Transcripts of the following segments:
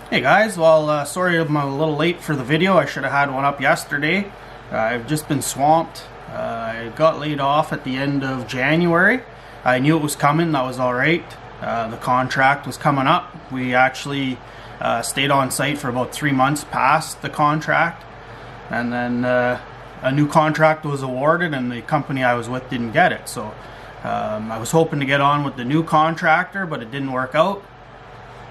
Hey guys, well, sorry I'm a little late for the video. I should have had one up yesterday. I've just been swamped. I got laid off at the end of January. I knew it was coming, that was alright. The contract was coming up. We actually stayed on site for about 3 months past the contract. And then a new contract was awarded and the company I was with didn't get it. So I was hoping to get on with the new contractor, but it didn't work out.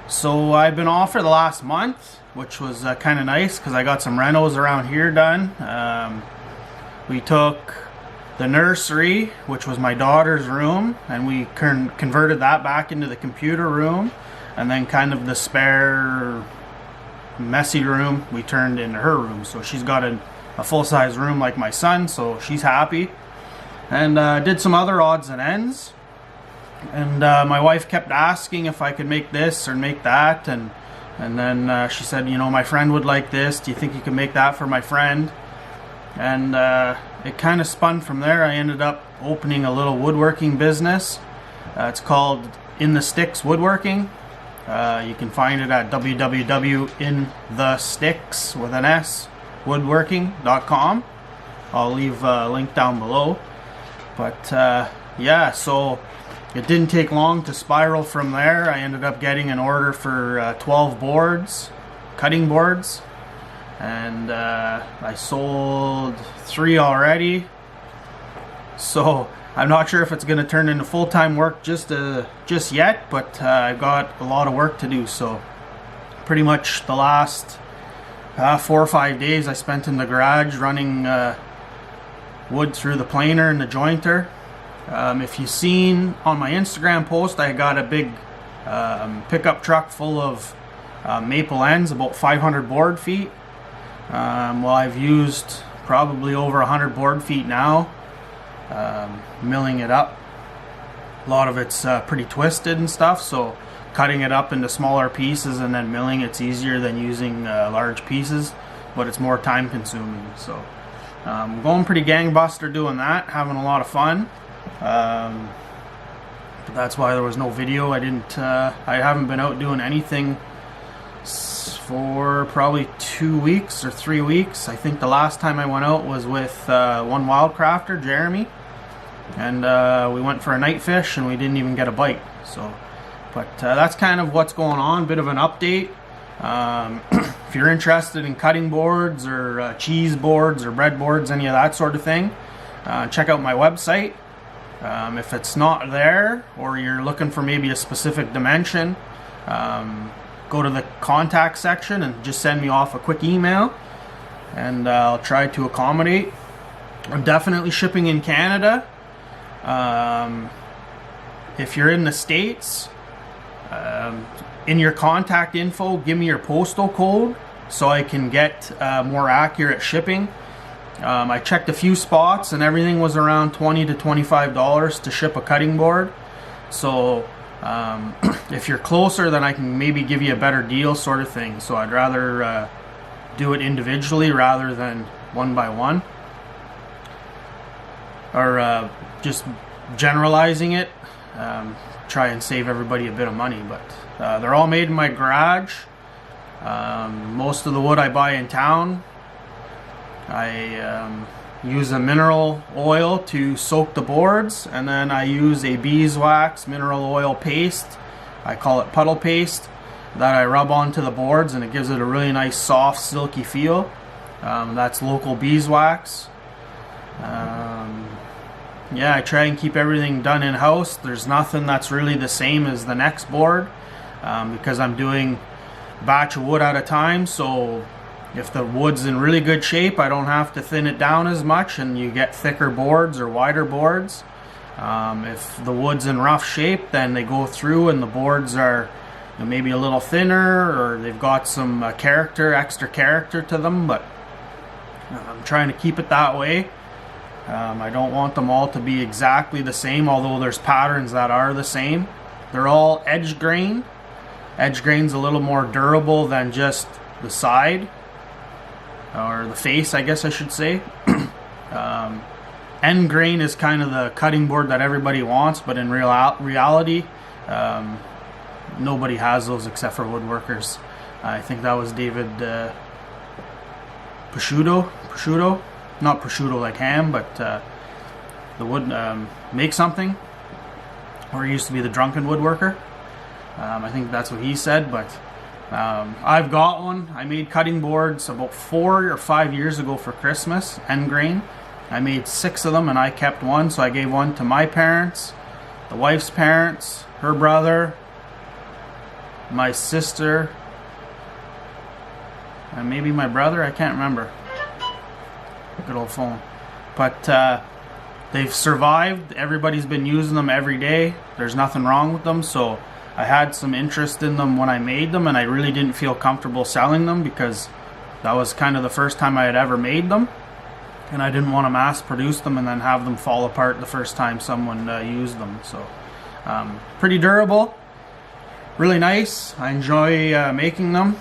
So I've been off for the last month, which was kind of nice because I got some renos around here done. We took the nursery, which was my daughter's room, and we converted that back into the computer room, and then kind of the spare messy room we turned into her room. So she's got a full-size room like my son, so she's happy. And did some other odds and ends. And my wife kept asking if I could make this or make that, and then she said, you know, my friend would like this. Do you think you can make that for my friend? And it kind of spun from there. I ended up opening a little woodworking business. It's called In the Sticks Woodworking. You can find it at www.inthesticks with an S woodworking.com. I'll leave a link down below. But yeah, so it didn't take long to spiral from there. I ended up getting an order for 12 boards, cutting boards, and I sold 3 already. So I'm not sure if it's going to turn into full-time work just yet, but I've got a lot of work to do. So pretty much the last 4 or 5 days I spent in the garage running wood through the planer and the jointer. If you've seen on my Instagram post, I got a big pickup truck full of maple ends, about 500 board feet. Well, I've used probably over 100 board feet now, milling it up. A lot of it's pretty twisted and stuff, so cutting it up into smaller pieces and then milling it's easier than using large pieces, but it's more time consuming. So going pretty gangbuster doing that, having a lot of fun. But that's why there was no video. I haven't been out doing anything for probably 2 weeks or 3 weeks. I think the last time I went out was with one wildcrafter, Jeremy, and we went for a night fish and we didn't even get a bite. So, but that's kind of what's going on. Bit of an update. If you're interested in cutting boards or cheese boards or bread boards, any of that sort of thing, check out my website. If it's not there, or you're looking for maybe a specific dimension, go to the contact section and just send me off a quick email, and I'll try to accommodate. I'm definitely shipping in Canada. If you're in the States, in your contact info, give me your postal code so I can get more accurate shipping. I checked a few spots and everything was around $20 to $25 to ship a cutting board. So if you're closer, then I can maybe give you a better deal, sort of thing. So I'd rather do it individually rather than one by one, or just generalizing it. Try and save everybody a bit of money, but they're all made in my garage. Most of the wood I buy in town. I use a mineral oil to soak the boards, and then I use a beeswax mineral oil paste. I call it puddle paste, that I rub onto the boards, and it gives it a really nice soft silky feel. That's local beeswax. Yeah, I try and keep everything done in-house. There's nothing that's really the same as the next board, because I'm doing a batch of wood at a time. So if the wood's in really good shape, I don't have to thin it down as much, and you get thicker boards or wider boards. If the wood's in rough shape, then they go through and the boards are maybe a little thinner, or they've got some extra character to them, but I'm trying to keep it that way. I don't want them all to be exactly the same, although there's patterns that are the same. They're all edge grain. Edge grain's a little more durable than just the side, or the face, I guess I should say. End grain is kind of the cutting board that everybody wants, but in reality, nobody has those except for woodworkers. I think that was David prosciutto, not prosciutto like ham, but the wood make something, or he used to be the drunken woodworker. I think that's what he said, but I've got one. I made cutting boards about 4 or 5 years ago for Christmas, end grain. I made 6 of them and I kept one, so I gave one to my parents, the wife's parents, her brother, my sister, and maybe my brother. I can't remember. Good old phone. But they've survived. Everybody's been using them every day. There's nothing wrong with them, so I had some interest in them when I made them, and I really didn't feel comfortable selling them because that was kind of the first time I had ever made them, and I didn't want to mass produce them and then have them fall apart the first time someone used them. So pretty durable, really nice. I enjoy making them.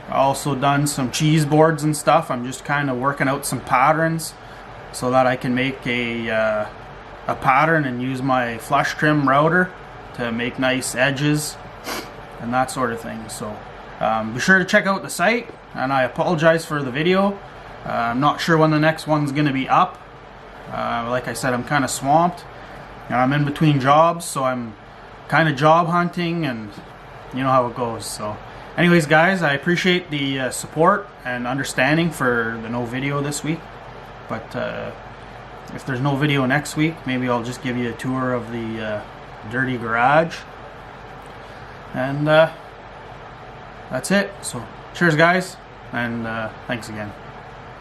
I also done some cheese boards and stuff. I'm just kind of working out some patterns so that I can make a pattern and use my flush trim router to make nice edges and that sort of thing. So be sure to check out the site, and I apologize for the video. I'm not sure when the next one's going to be up. Like I said, I'm kind of swamped and I'm in between jobs, so I'm kind of job hunting, and you know how it goes. So anyways, guys, I appreciate the support and understanding for the no video this week, but if there's no video next week, maybe I'll just give you a tour of the dirty garage, and that's it. So cheers, guys, and thanks again.